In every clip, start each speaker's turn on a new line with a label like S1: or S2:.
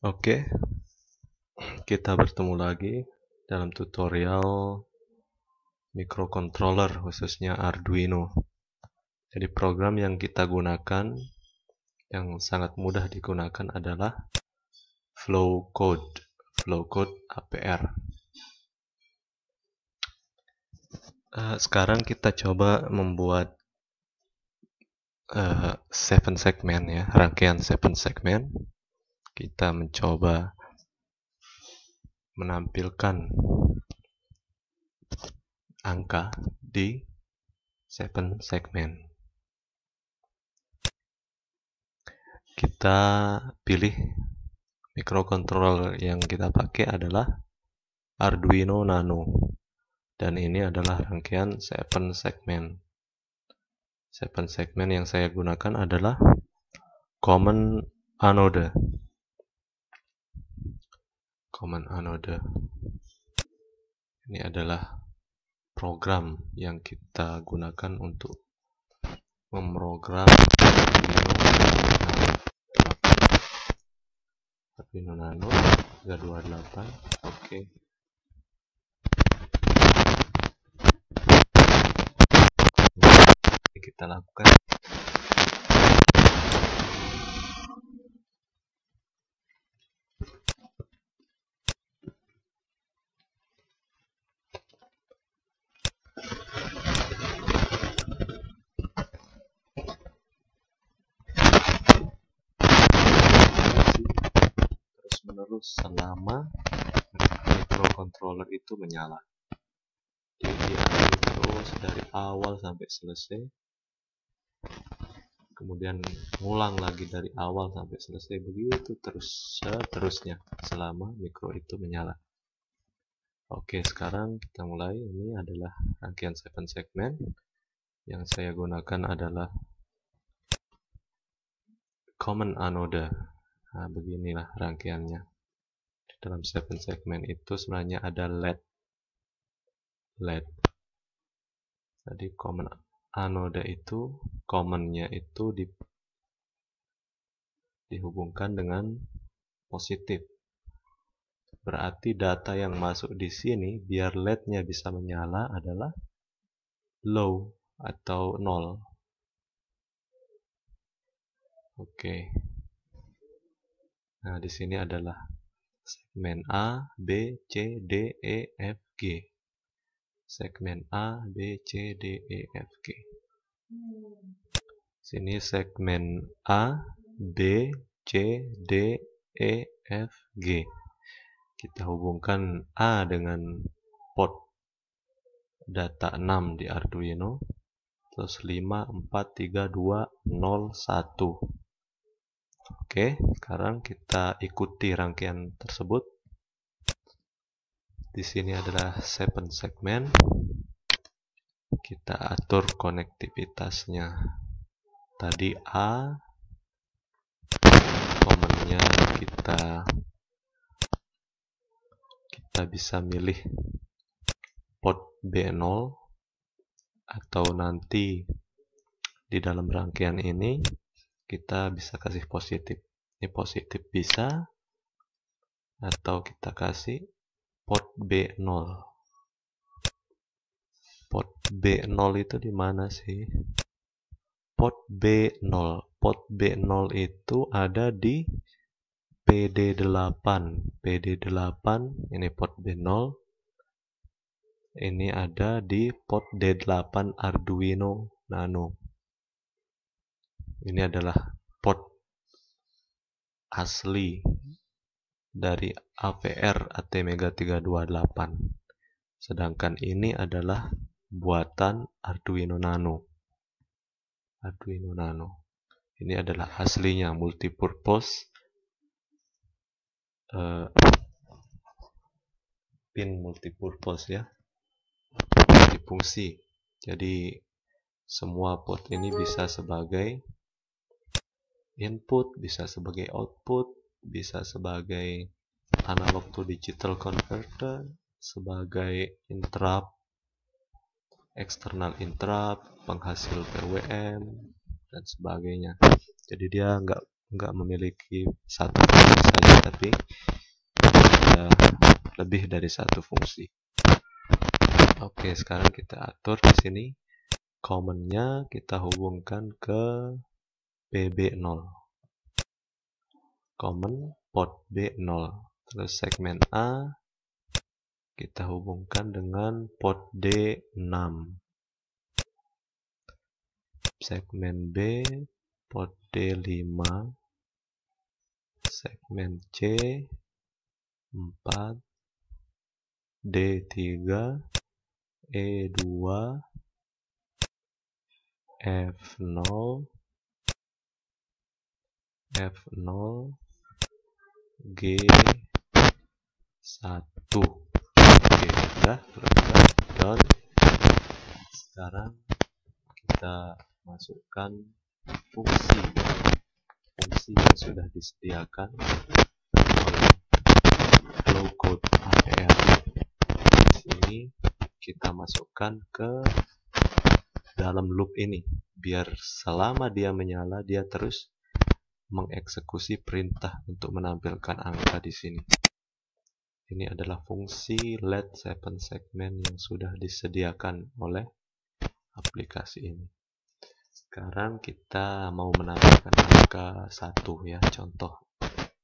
S1: Oke, kita bertemu lagi dalam tutorial microcontroller khususnya Arduino. Jadi program yang kita gunakan yang sangat mudah digunakan adalah Flowcode APR. Sekarang kita coba membuat 7 segmen ya, rangkaian 7 segmen. Kita mencoba menampilkan angka di 7 segmen. Kita pilih microcontroller yang kita pakai adalah Arduino Nano, dan ini adalah rangkaian 7 segmen. 7 segmen yang saya gunakan adalah Common Anode. Ini adalah program yang kita gunakan untuk memprogram Arduino Nano 328. Oke. Kita lakukan terus-menerus selama microcontroller itu menyala. Jadi terus dari awal sampai selesai, kemudian ngulang lagi dari awal sampai selesai, begitu terus seterusnya selama mikro itu menyala. Oke, sekarang kita mulai. Ini adalah rangkaian 7 segmen. Yang saya gunakan adalah Common Anode. Nah, beginilah rangkaiannya. Di dalam 7 segmen itu sebenarnya ada LED. Jadi Common Anode itu, commonnya itu dihubungkan dengan positif. Berarti data yang masuk di sini biar LED-nya bisa menyala adalah low atau 0. Oke. Nah, di sini adalah segmen A, B, C, D, E, F, G. Segmen A, B, C, D, E, F, G. Sini segmen A, B, C, D, E, F, G. Kita hubungkan A dengan port data 6 di Arduino. Terus 5, 4, 3, 2, 0, 1. Oke, sekarang kita ikuti rangkaian tersebut. Di sini adalah 7 segmen. Kita atur konektivitasnya. Tadi A, commonnya kita bisa milih port B0, atau nanti di dalam rangkaian ini kita bisa kasih positif. Ini positif bisa, atau kita kasih port B0. Port B0 itu di mana sih? Port B0. Port B0 itu ada di PD8. PD8 ini port B0. Ini ada di port D8 Arduino Nano. Ini adalah port asli dari APR ATmega 328. Sedangkan ini adalah buatan Arduino Nano. Ini adalah aslinya, multipurpose pin multipurpose ya, multifungsi. Jadi semua port ini bisa sebagai input, bisa sebagai output, bisa sebagai analog to digital converter, sebagai interrupt, external interrupt, penghasil PWM, dan sebagainya. Jadi dia nggak nggak memiliki satu fungsi saja, tapi ada lebih dari satu fungsi. Oke, sekarang kita atur di sini common-nya kita hubungkan ke PB0. Common port B0. Terus segmen A kita hubungkan dengan port D6. Segmen B port D5. Segmen C 4, D3, E2, F0, F0, G1. Oke, udah selesai. Done. Sekarang kita masukkan fungsi yang sudah disediakan oleh flowcode APR. Di sini kita masukkan ke dalam loop ini, biar selama dia menyala dia terus mengeksekusi perintah untuk menampilkan angka di sini. Ini adalah fungsi let 7 segment yang sudah disediakan oleh aplikasi ini. Sekarang kita mau menampilkan angka 1 ya, contoh.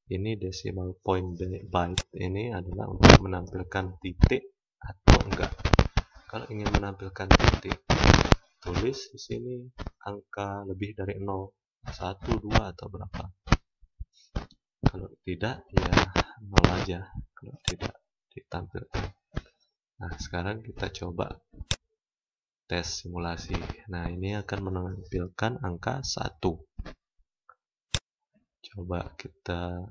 S1: Ini decimal point byte ini adalah untuk menampilkan titik atau enggak. Kalau ingin menampilkan titik, tulis di sini angka lebih dari 0, 1, 2 atau berapa. Kalau tidak ya 0 aja, kalau tidak ditampilkan. Nah, sekarang kita coba tes simulasi. Nah, ini akan menampilkan angka 1. Coba kita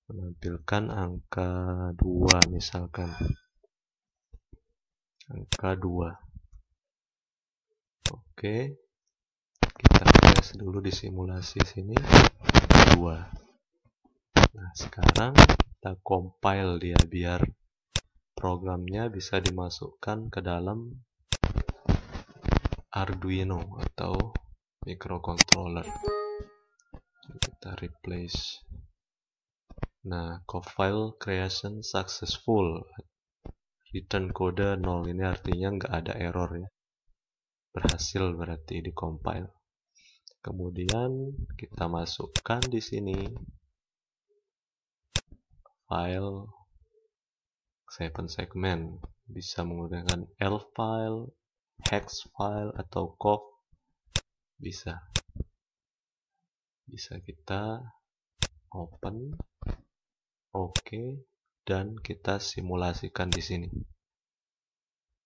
S1: menampilkan angka 2 misalkan. Angka 2. Oke. Kita tes dulu di simulasi sini 2. Nah, sekarang kita compile dia biar programnya bisa dimasukkan ke dalam Arduino atau microcontroller. Kita replace. Nah, compile creation successful. Return kode 0, ini artinya nggak ada error ya. Berhasil berarti di compile. Kemudian kita masukkan di sini file 7 segment, bisa menggunakan L file, hex file atau COV, bisa kita open, oke, dan kita simulasikan di sini.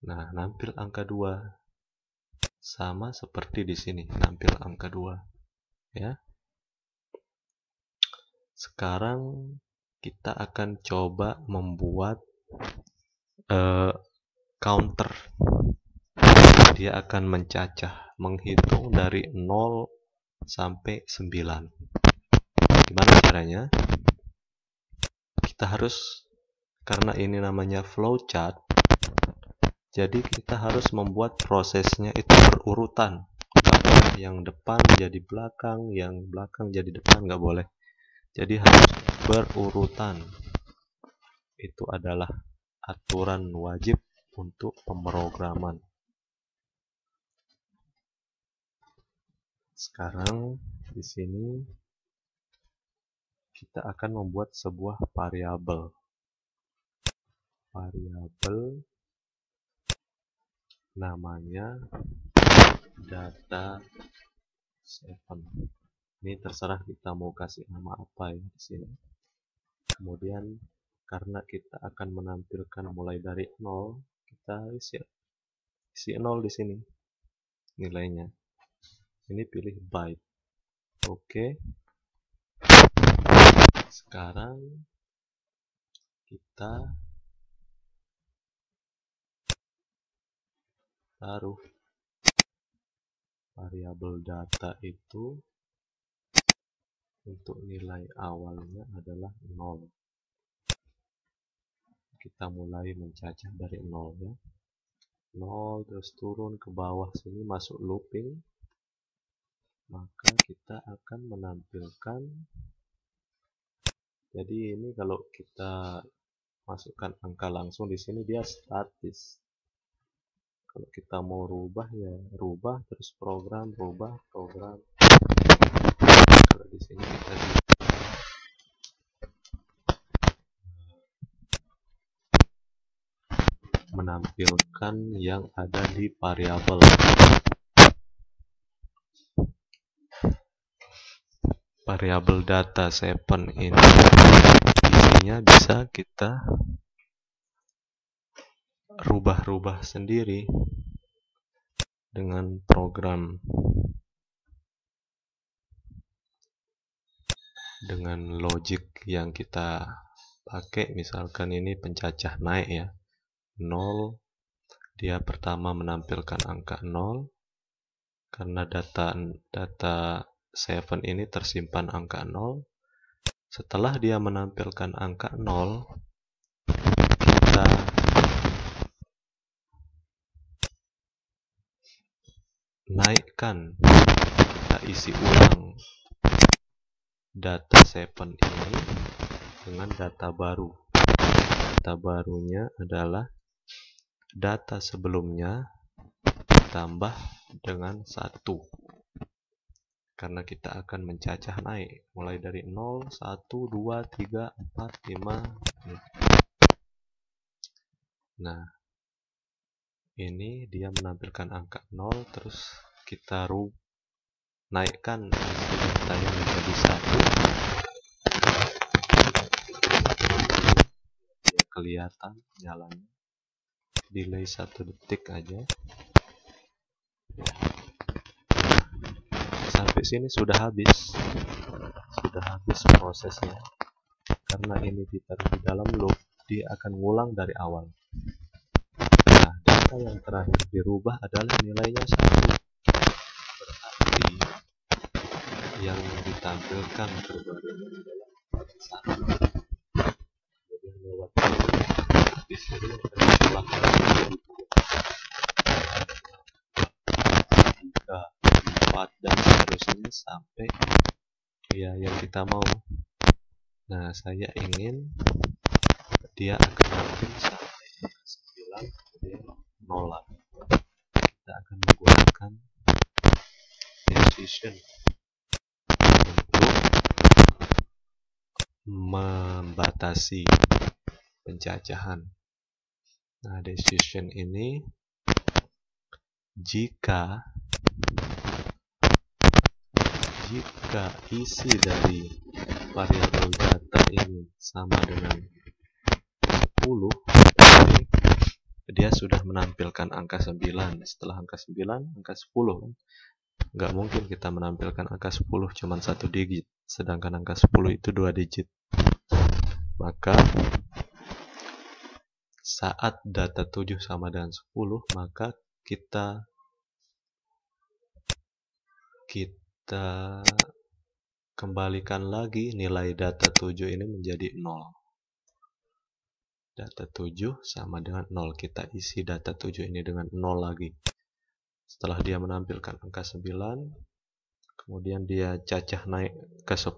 S1: Nah, nampil angka 2 sama seperti di sini, nampil angka 2 ya. Sekarang kita akan coba membuat counter. Dia akan mencacah, menghitung dari 0 sampai 9. Gimana caranya? Kita harus, karena ini namanya flowchart, jadi kita harus membuat prosesnya itu berurutan. Nggak boleh yang depan jadi belakang, yang belakang jadi depan, nggak boleh. Jadi harus berurutan. Itu adalah aturan wajib untuk pemrograman. Sekarang di sini kita akan membuat sebuah variabel. Variabel namanya data 7. Ini terserah kita mau kasih nama apa ya di sini. Kemudian karena kita akan menampilkan mulai dari 0, kita isi 0 di sini nilainya. Ini pilih byte. Oke. Sekarang kita taruh variabel data itu untuk nilai awalnya adalah 0. Kita mulai mencacah dari 0 ya. 0 terus turun ke bawah sini, masuk looping. maka kita akan menampilkan, jadi ini kalau kita masukkan angka langsung di sini dia statis. Kalau kita mau rubah ya rubah, terus program, rubah, program. Kalau di sini kita menampilkan yang ada di variabel. Variabel data 7 ini isinya bisa kita rubah-rubah sendiri dengan program, dengan logic yang kita pakai. Misalkan ini pencacah naik ya, 0, dia pertama menampilkan angka 0 karena data 7 ini tersimpan angka 0. Setelah dia menampilkan angka 0, kita naikkan, kita isi ulang data 7 ini dengan data baru. Data barunya adalah data sebelumnya ditambah dengan 1, karena kita akan mencacah naik mulai dari 0, 1, 2, 3, 4, 5. Nah, ini dia menampilkan angka 0, terus kita naikkan datanya menjadi 1. Ya, kelihatan nyalanya, delay 1 detik aja. Sampai sini sudah habis prosesnya. Karena ini ditaruh di dalam loop, dia akan ngulang dari awal. Nah, data yang terakhir dirubah adalah nilainya 1. Berarti yang ditampilkan terbaru adalah 1. Jadi lewat di sini akan diulang 3, 4 dan seterusnya sampai ya yang kita mau. Nah, saya ingin dia akan nampil sampai 9, kemudian 0 lagi. Kita akan menggunakan decision untuk membatasi pencacahan. Nah, decision ini jika isi dari variabel data ini sama dengan 10, dia sudah menampilkan angka 9. Setelah angka 9, angka 10 kan? Nggak mungkin kita menampilkan angka 10 cuma 1 digit, sedangkan angka 10 itu 2 digit. Maka saat data 7 sama dengan 10, maka kita kembalikan lagi nilai data 7 ini menjadi 0. Data 7 sama dengan 0. Kita isi data 7 ini dengan 0 lagi. Setelah dia menampilkan angka 9, kemudian dia cacah naik ke 10.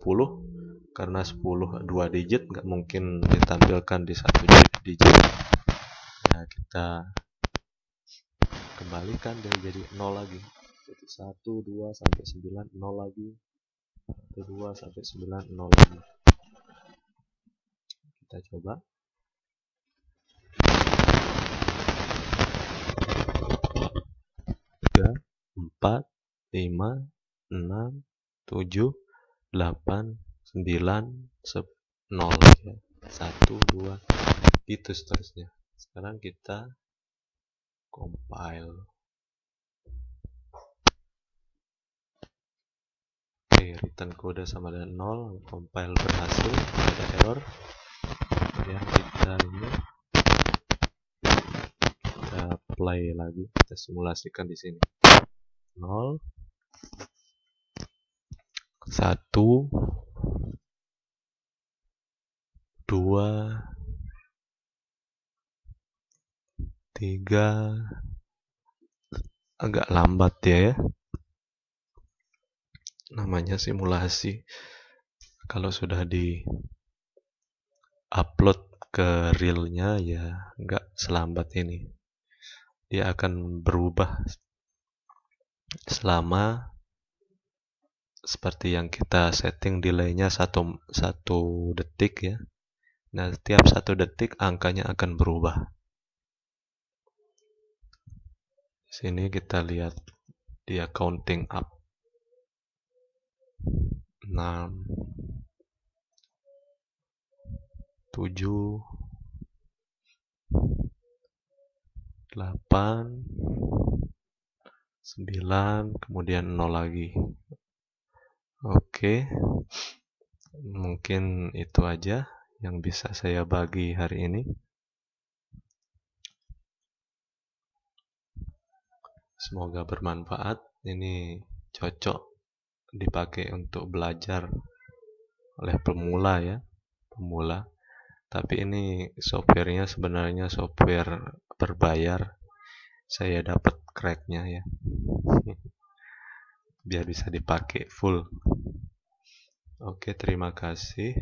S1: Karena 10 2 digit, nggak mungkin ditampilkan di 1 digit. Nah, kita kembalikan dia jadi 0 lagi. Jadi 1, 2, sampai 9, 0 lagi. 1, 2, sampai 9, 0 lagi. Kita coba. 3, 4, 5, 6, 7, 8, 9, 0 ya. 1, 2, gitu seterusnya. Sekarang kita compile. Oke, return kode sama dengan 0, compile berhasil, ada error. Kemudian kita play lagi, kita simulasikan di sini. 0, 1, 2, 3, agak lambat ya. namanya simulasi. Kalau sudah di upload ke realnya ya nggak selambat ini. Dia akan berubah selama seperti yang kita setting delaynya satu detik ya. Nah, setiap 1 detik angkanya akan berubah. Sini kita lihat dia counting up. 6, 7, 8, 9, kemudian 0 lagi. Oke, mungkin itu aja yang bisa saya bagi hari ini. Semoga bermanfaat. Ini cocok dipakai untuk belajar oleh pemula ya, pemula. Tapi ini softwarenya sebenarnya software berbayar. Saya dapat cracknya ya, biar bisa dipakai full. Oke, terima kasih.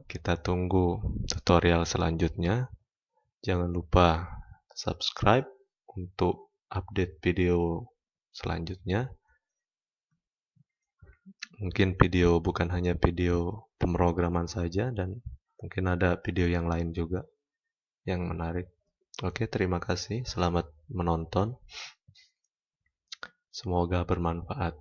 S1: Kita tunggu tutorial selanjutnya. Jangan lupa subscribe untuk update video selanjutnya. Mungkin video bukan hanya video pemrograman saja, dan mungkin ada video yang lain juga yang menarik. Oke, terima kasih. Selamat menonton. Semoga bermanfaat.